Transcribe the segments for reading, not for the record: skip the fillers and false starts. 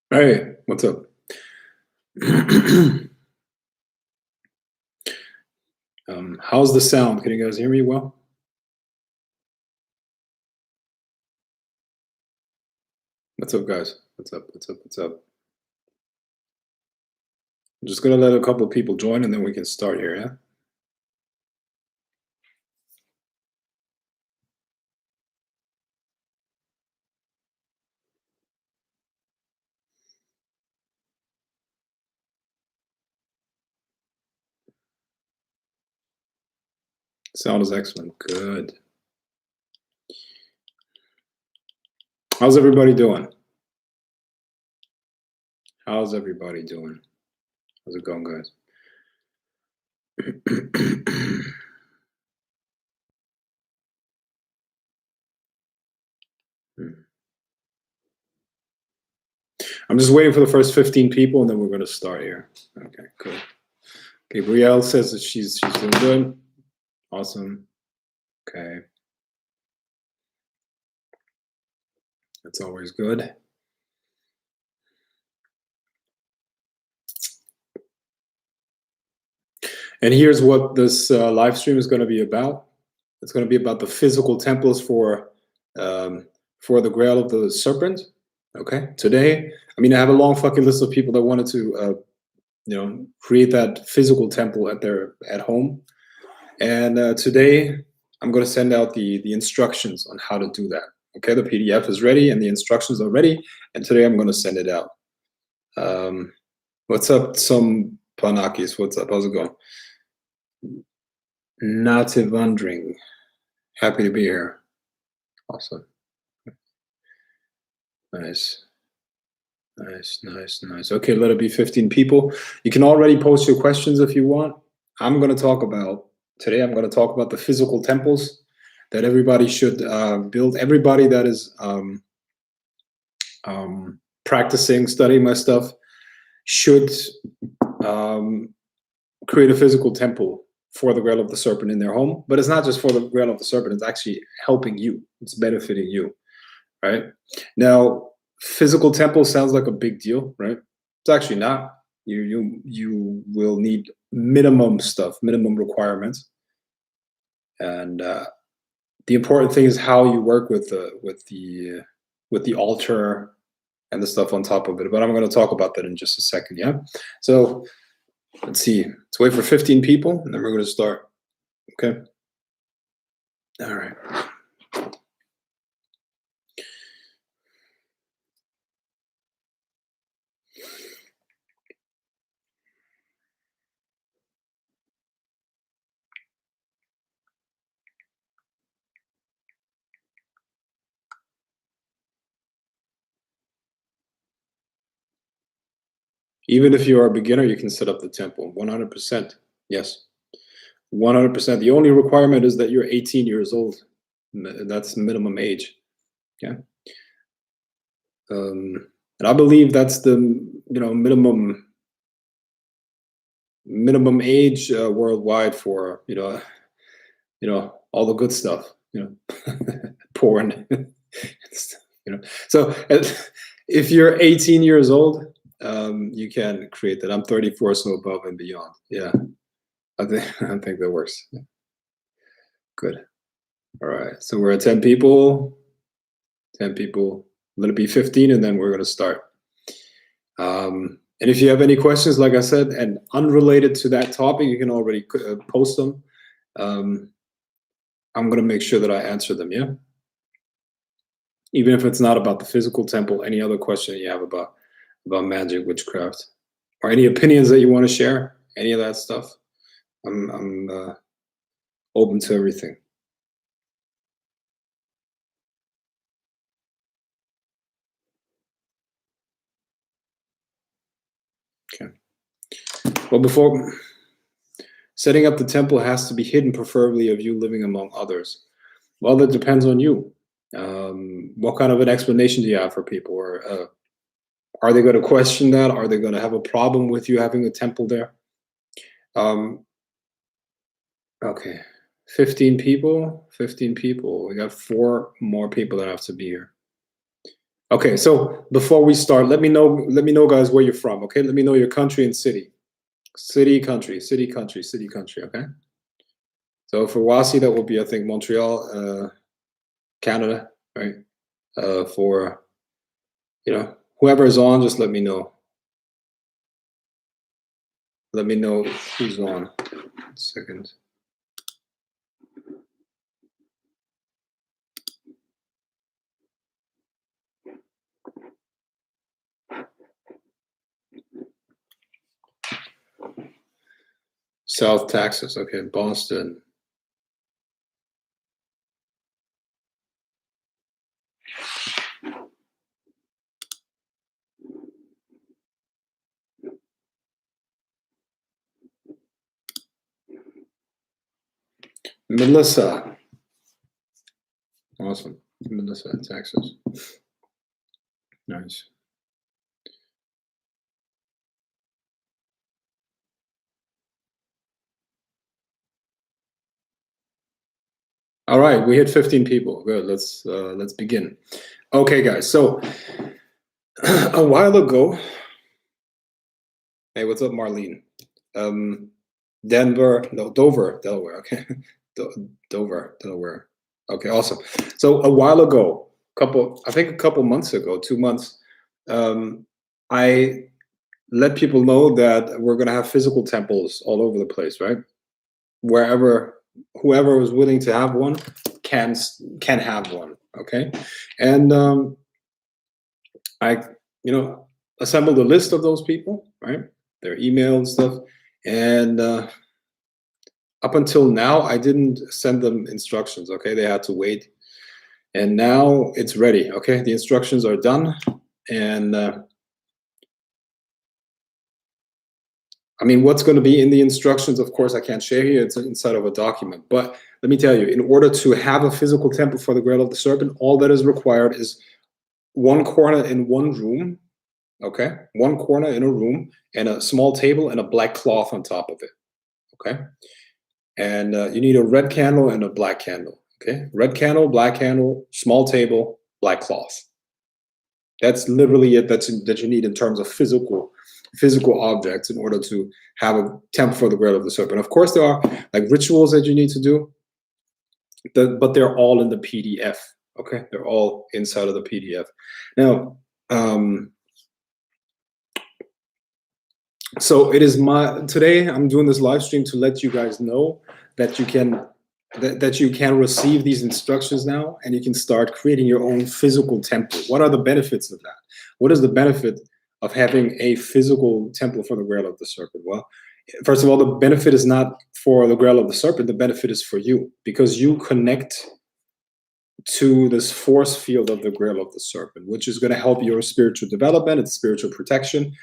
Hey, what's up? How's the sound? Can you guys hear me well? What's up, guys? What's up? What's up? What's up? I'm just gonna let a couple of people join and then we can start here, yeah? Sound is excellent. Good. How's everybody doing? How's everybody doing? How's it going, guys? I'm just waiting for the first 15 people and then we're gonna start here. Okay, cool. Gabrielle says that she's doing good. Awesome. Okay. That's always good. And here's what this live stream is going to be about. It's going to be about the physical temples for the Grail of the Serpent. Okay. Today, I mean, I have a long fucking list of people that wanted to, create that physical temple at home. And today, I'm going to send out the instructions on how to do that. Okay. The PDF is ready and the instructions are ready. And today, I'm going to send it out. What's up, some Planakis? What's up? How's it going? Nativandring. Happy to be here. Awesome. Nice. Nice. Okay, let it be 15 people. You can already post your questions if you want. Today I'm going to talk about the physical temples that everybody should build. Everybody that is practicing, studying my stuff should create a physical temple for the Grail of the Serpent in their home. But it's not just for the Grail of the Serpent, it's actually helping you. It's benefiting you, right? Now, physical temple sounds like a big deal, right? It's actually not. You will need minimum stuff, minimum requirements. And the important thing is how you work with the altar and the stuff on top of it. But I'm going to talk about that in just a second, yeah? So let's see. Let's wait for 15 people, and then we're going to start. Okay? All right. Even if you are a beginner, you can set up the temple. 100%. Yes. 100%. The only requirement is that you're 18 years old. That's minimum age. Yeah. And I believe that's the minimum age worldwide for all the good stuff. Porn. So if you're 18 years old, you can create that. I'm 34, so above and beyond. Yeah, I think that works. Good. All right, so we're at 10 people. 10 people. Let it be 15, and then we're going to start. And if you have any questions, like I said, and unrelated to that topic, you can already post them. I'm going to make sure that I answer them, yeah? Even if it's not about the physical temple, any other question you have about magic, witchcraft, or any opinions that you want to share, any of that stuff, I'm open to everything. Okay. Well, before setting up the temple has to be hidden, preferably of you living among others. Well, that depends on you. What kind of an explanation do you have for people? Or are they going to question that? Are they going to have a problem with you having a temple there? Um, okay. 15 people. 15 people. We got 4 more people that have to be here. Okay, so before we start, let me know, guys, where you're from. Okay, let me know your country and city. City, country, city, country, city, country. Okay. So for Wasi, that will be, I think, Montreal, Canada, right? For whoever is on, just let me know. Let me know who's on. 1 second. South Texas, okay, Boston. Melissa. Awesome. Melissa, Texas. Nice. All right, we hit 15 people. Good. Let's begin. Okay, guys. So a while ago, hey, what's up, Marlene? Dover, Delaware. Okay, Dover, Delaware. Okay, awesome. So a while ago, I think a couple months ago, 2 months, I let people know that we're going to have physical temples all over the place, right? Wherever, whoever was willing to have one can have one. Okay, and I assembled a list of those people, right? Their email and stuff, and up until now, I didn't send them instructions. Okay, they had to wait, and now it's ready. Okay, the instructions are done, and I mean, what's going to be in the instructions, of course, I can't share here. It's inside of a document. But let me tell you, in order to have a physical temple for the Grail of the Serpent, all that is required is 1 corner in 1 room, okay? 1 corner in a room, and a small table and a black cloth on top of it, okay? And you need a red candle and a black candle, okay? Red candle, black candle, small table, black cloth. That's literally it that you need in terms of physical objects in order to have a temple for the Grail of the Serpent. Of course, there are like rituals that you need to do, but they're all in the PDF. Okay, they're all inside of the PDF. Now, so it is today. I'm doing this live stream to let you guys know that you can receive these instructions now, and you can start creating your own physical temple. What are the benefits of that? What is the benefit of having a physical temple for the Grail of the Serpent? Well, first of all, the benefit is not for the Grail of the Serpent. The benefit is for you, because you connect to this force field of the Grail of the Serpent, which is going to help your spiritual development and spiritual protection.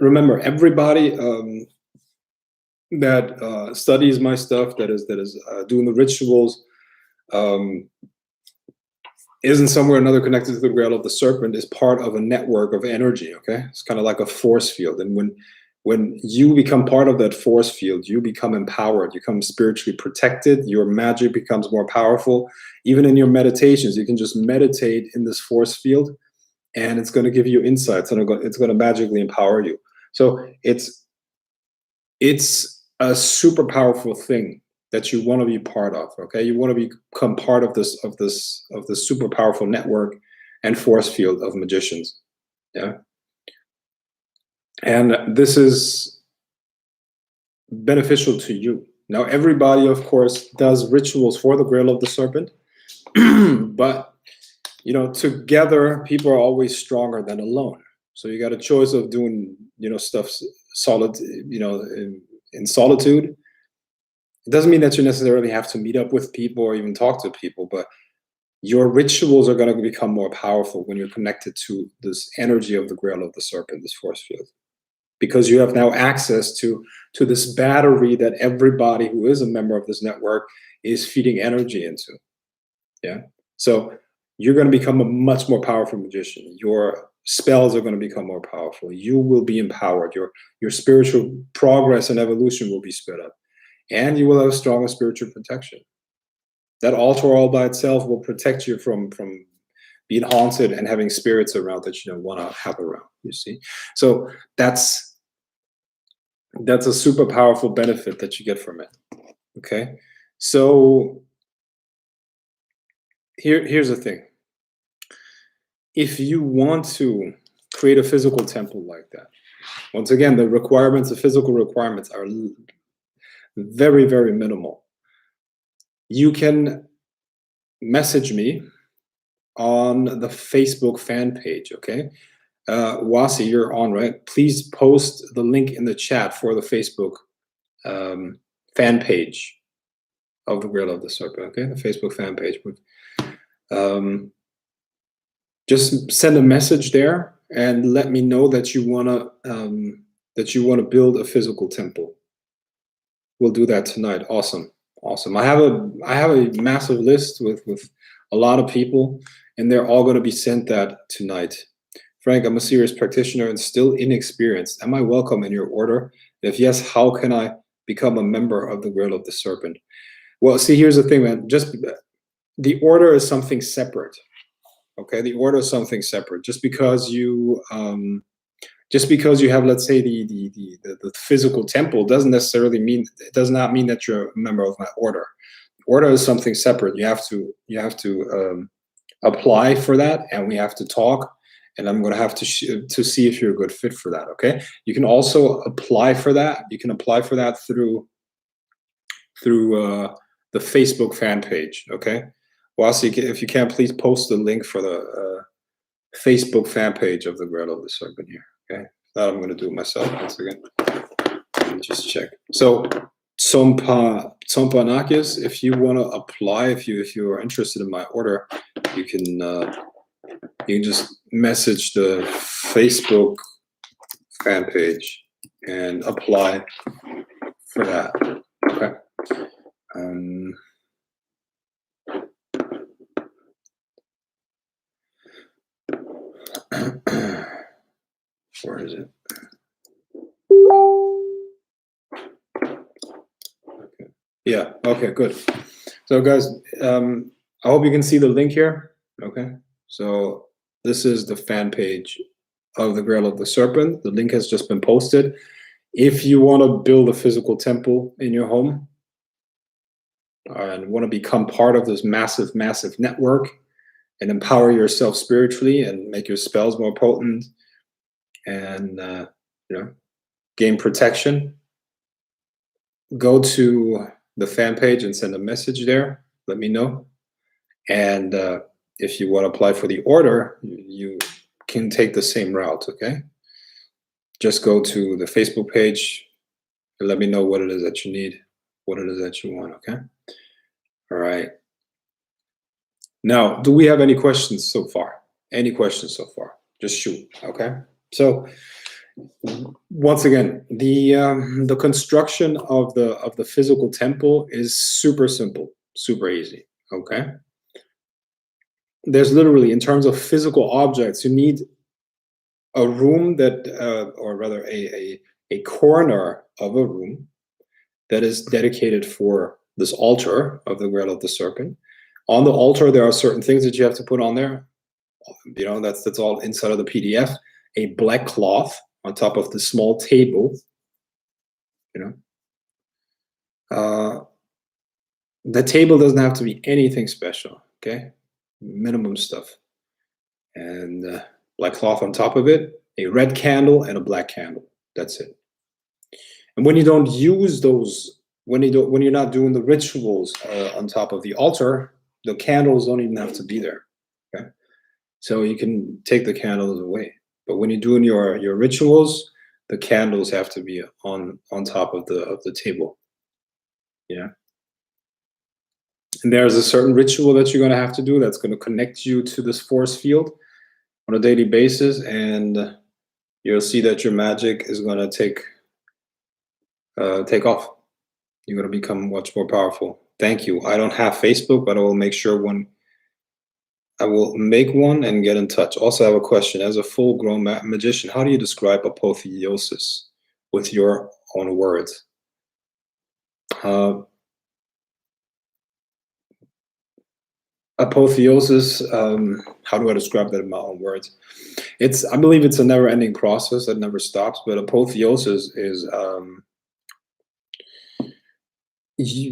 Remember, everybody that studies my stuff, that is doing the rituals, isn't somewhere or another connected to the Grail of the Serpent, is part of a network of energy. Okay, it's kind of like a force field, and when you become part of that force field, you become empowered, you become spiritually protected, your magic becomes more powerful. Even in your meditations, you can just meditate in this force field, and it's going to give you insights, and it's going to magically empower you. So it's a super powerful thing that you want to be part of. Okay, you want to become part of this super powerful network and force field of magicians. Yeah, and this is beneficial to you. Now, everybody, of course, does rituals for the Grail of the Serpent, but together, people are always stronger than alone. So you got a choice of doing stuff solid, in solitude, It doesn't mean that you necessarily have to meet up with people or even talk to people, but your rituals are going to become more powerful when you're connected to this energy of the Grail of the Serpent, this force field, because you have now access to this battery that everybody who is a member of this network is feeding energy into. Yeah. So you're going to become a much more powerful magician. Your spells are going to become more powerful. You will be empowered. Your spiritual progress and evolution will be sped up, and you will have a stronger spiritual protection. That altar all by itself will protect you from being haunted and having spirits around that you don't want to have around. You see, so that's a super powerful benefit that you get from it. Okay, so here's the thing. If you want to create a physical temple like that, once again, the requirements, the physical requirements are very, very minimal. You can message me on the Facebook fan page, okay? Wasi, you're on, right? Please post the link in the chat for the Facebook fan page of the Grail of the Serpent, okay? The Facebook fan page. Just send a message there and let me know that you wanna build a physical temple. We'll do that tonight. Awesome. I have a massive list with a lot of people, and they're all going to be sent that tonight. Frank, I'm a serious practitioner and still inexperienced. Am I welcome in your order? If yes, how can I become a member of the Grail of the Serpent? Well, see, here's the thing, man. Just the order is something separate. Okay, the order is something separate. Just because you have, let's say, the physical temple doesn't necessarily mean, it does not mean that you're a member of my order. The order is something separate. You have to apply for that, and we have to talk, and I'm going to have to see if you're a good fit for that. Okay, you can also apply for that. You can apply for that through the Facebook fan page. Okay, Wasi, if you can, please post the link for the Facebook fan page of the Grail of the Serpent here. Okay, that I'm going to do it myself once again. Let me just check. So, Tsompanakis, if you want to apply, if you are interested in my order, you can just message the Facebook fan page and apply for that. Okay. Where is it? Okay. Yeah. Okay. Good. So, guys, I hope you can see the link here. Okay. So this is the fan page of the Grail of the Serpent. The link has just been posted. If you want to build a physical temple in your home and want to become part of this massive, massive network and empower yourself spiritually and make your spells more potent and gain protection, go to the fan page and send a message there. Let me know. And if you want to apply for the order, you can take the same route. Okay, just go to the Facebook page and let me know what it is that you need, what it is that you want. Okay. All right. Now, do we have any questions so far? Any questions so far? Just shoot. Okay. So once again, the construction of the physical temple is super simple, super easy. Okay. There's literally, in terms of physical objects, you need a room that, or rather a corner of a room that is dedicated for this altar of the Grail of the Serpent. On the altar, there are certain things that you have to put on there. That's all inside of the PDF. A black cloth on top of the small table. The table doesn't have to be anything special. Okay, minimum stuff. And black cloth on top of it, a red candle and a black candle. That's it. And when you don't use those, when you're not doing the rituals on top of the altar, the candles don't even have to be there. Okay, so you can take the candles away. But when you're doing your rituals, the candles have to be on top of the table. Yeah. And there's a certain ritual that you're going to have to do that's going to connect you to this force field on a daily basis, and you'll see that your magic is going to take off. You're going to become much more powerful. Thank you. I don't have Facebook, but I will make sure one. I will make one and get in touch. Also, I have a question. As a full-grown magician, how do you describe apotheosis with your own words? Uh, Apotheosis, how do I describe that in my own words? I believe it's a never-ending process that never stops, but apotheosis is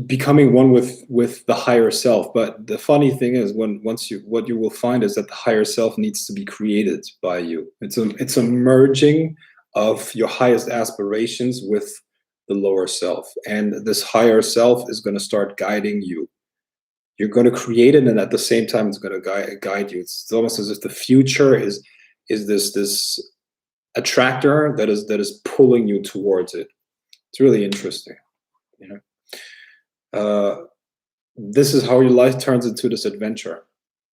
becoming one with the higher self. But the funny thing is, what you will find is that the higher self needs to be created by you. It's a merging of your highest aspirations with the lower self, and this higher self is going to start guiding you. You're going to create it, and at the same time, it's going to guide you. It's almost as if the future is this attractor that is pulling you towards it. It's really interesting, you know. This is how your life turns into this adventure.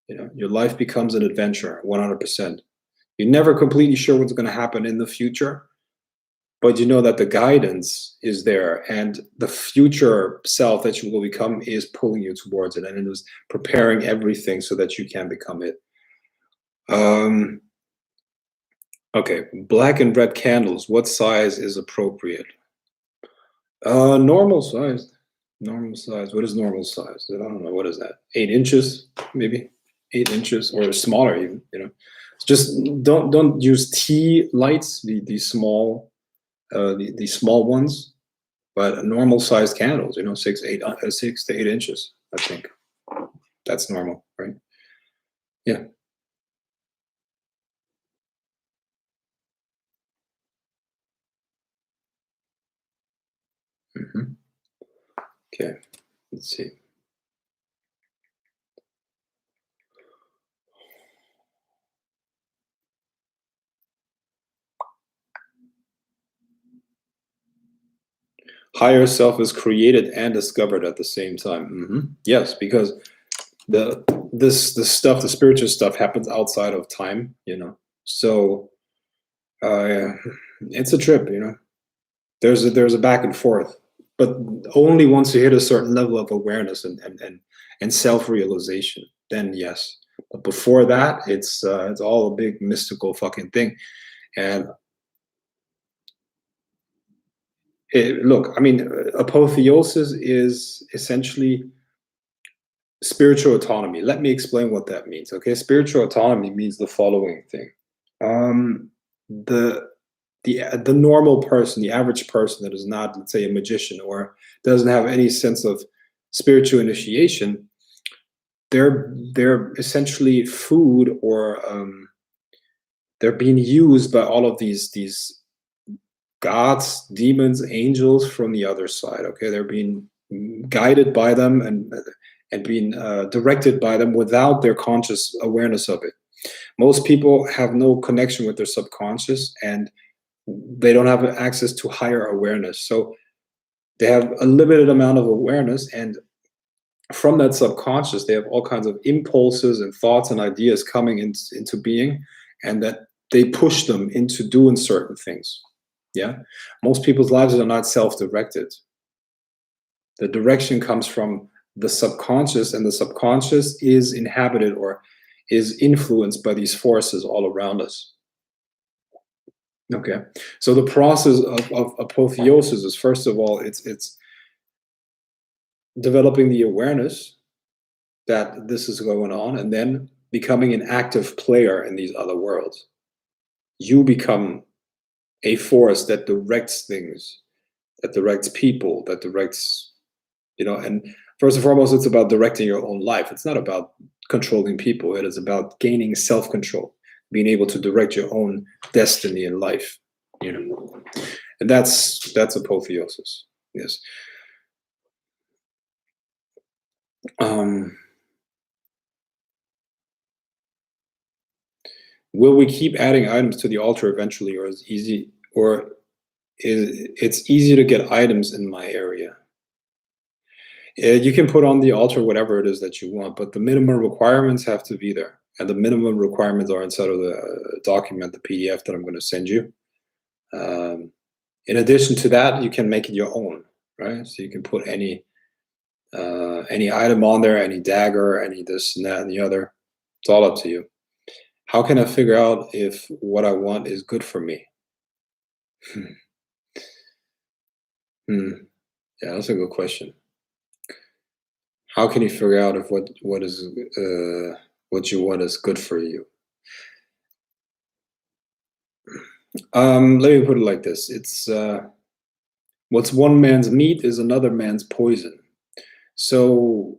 You know, your life becomes an adventure, 100%. You're never completely sure what's going to happen in the future, but you know that the guidance is there, and the future self that you will become is pulling you towards it, and it is preparing everything so that you can become it. Okay, black and red candles. What size is appropriate? Normal size. Normal size. What is normal size? I don't know. What is that? 8 inches, maybe 8 inches, or smaller even. You know, just don't use tea lights. These small, the small ones, but normal sized candles. You know, 6 to 8 inches. I think that's normal, right? Yeah. Hmm. Okay. Let's see. Higher self is created and discovered at the same time. Yes, because the stuff, the spiritual stuff, happens outside of time. You know, so it's a trip. You know, there's a back and forth, but only once you hit a certain level of awareness and self realization, then yes. But before that, it's all a big mystical fucking thing, and look, I mean, apotheosis is essentially spiritual autonomy. Let me explain what that means. Okay, spiritual autonomy means the following thing. Um, the the normal person, the average person that is not, let's say, a magician or doesn't have any sense of spiritual initiation, they're essentially food, or they're being used by all of these gods, demons, angels from the other side. Okay, they're being guided by them and being directed by them without their conscious awareness of it. Most people have no connection with their subconscious, and they don't have access to higher awareness. So they have a limited amount of awareness, and from that subconscious, they have all kinds of impulses and thoughts and ideas coming into being, and that they push them into doing certain things. Yeah, most people's lives are not self-directed. The direction comes from the subconscious, and the subconscious is inhabited or is influenced by these forces all around us. Okay, so the process of apotheosis is, first of all, it's developing the awareness that this is going on, and then becoming an active player in these other worlds. You become a force that directs things, that directs people, that directs, you know, and first and foremost, it's about directing your own life. It's not about controlling people. It is about gaining self-control, being able to direct your own destiny in life, you know. And that's apotheosis. Yes. Will we keep adding items to the altar eventually, or it's easy to get items in my area? You can put on the altar whatever it is that you want, but the minimum requirements have to be there. And the minimum requirements are inside of the document, the PDF that I'm going to send you. In addition to that, you can make it your own, right? So you can put any item on there, any dagger, any this and that and the other. It's all up to you. How can I figure out if what I want is good for me? Yeah, that's a good question. How can you figure out if what you want is good for you? Let me put it like this: it's what's one man's meat is another man's poison. So,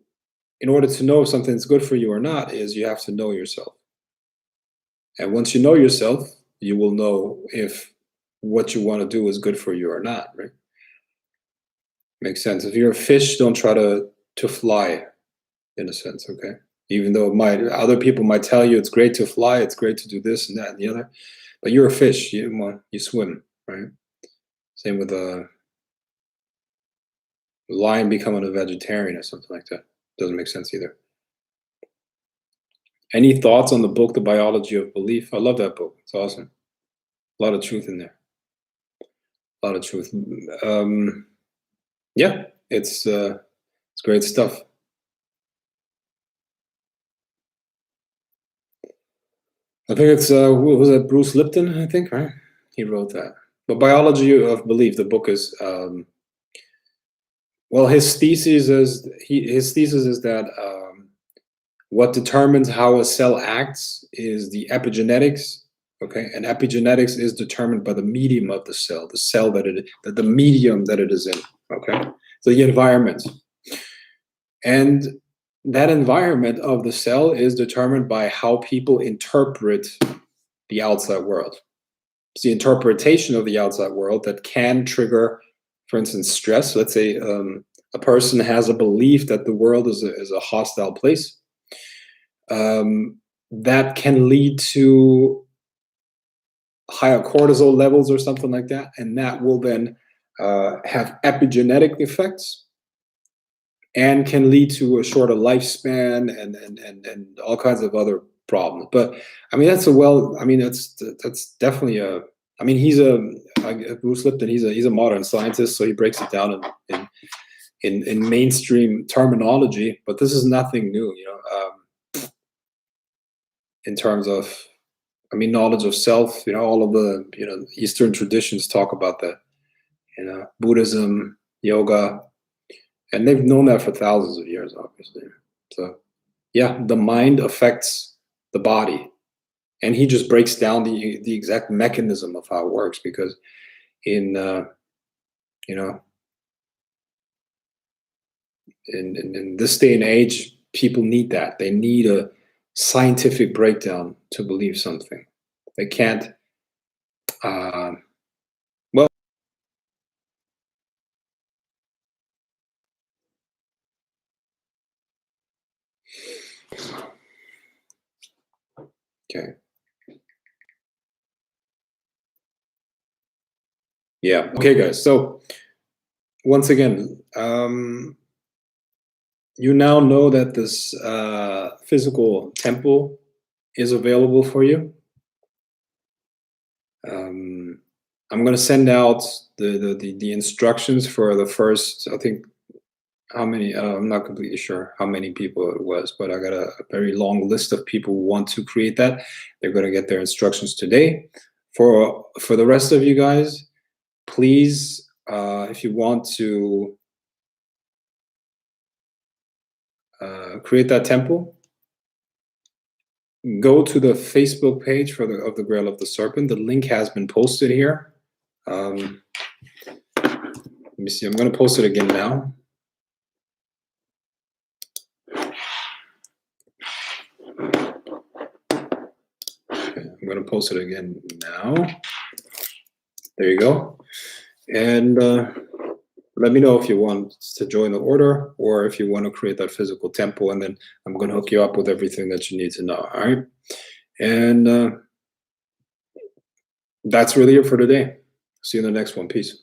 in order to know if something's good for you or not, is you have to know yourself. And once you know yourself, you will know if what you want to do is good for you or not, right? Makes sense. If you're a fish, don't try to fly, in a sense, okay? Even though other people might tell you it's great to fly, it's great to do this and that and the other, but you're a fish. You swim, right? Same with a lion becoming a vegetarian or something like that. Doesn't make sense either. Any thoughts on the book, The Biology of Belief? I love that book. It's awesome. A lot of truth in there. A lot of truth. Yeah, it's great stuff. I think it's who was that? Bruce Lipton, I think, right? He wrote that. But Biology of Belief, the book is well, his thesis is that what determines how a cell acts is the epigenetics. Okay, and epigenetics is determined by the medium of the cell that the medium that it is in. Okay, so the environment, and that environment of the cell is determined by how people interpret the outside world. It's the interpretation of the outside world that can trigger, for instance, stress. Let's say a person has a belief that the world is a hostile place. That can lead to higher cortisol levels or something like that, and that will then have epigenetic effects and can lead to a shorter lifespan and all kinds of other problems. But I mean, that's definitely I mean, Bruce Lipton. He's a modern scientist, so he breaks it down in mainstream terminology. But this is nothing new, in terms of, I mean, knowledge of self. All of the Eastern traditions talk about that. Buddhism, yoga. And they've known that for thousands of years, obviously. So, yeah, the mind affects the body, and he just breaks down the exact mechanism of how it works. Because in this day and age, people need that. They need a scientific breakdown to believe something. They can't. Well. Okay. Yeah. Okay, guys. So once again, you now know that this physical temple is available for you. I'm going to send out the instructions for the first, I think, how many, I'm not completely sure how many people it was, but I got a very long list of people who want to create that. They're going to get their instructions today. For the rest of you guys, please, if you want to create that temple, go to the Facebook page of the Grail of the Serpent. The link has been posted here. Let me see. I'm going to post it again now. Okay, I'm going to post it again now. There you go. And let me know if you want to join the order or if you want to create that physical temple, and then I'm going to hook you up with everything that you need to know. All right. And that's really it for today. See you in the next one. Peace.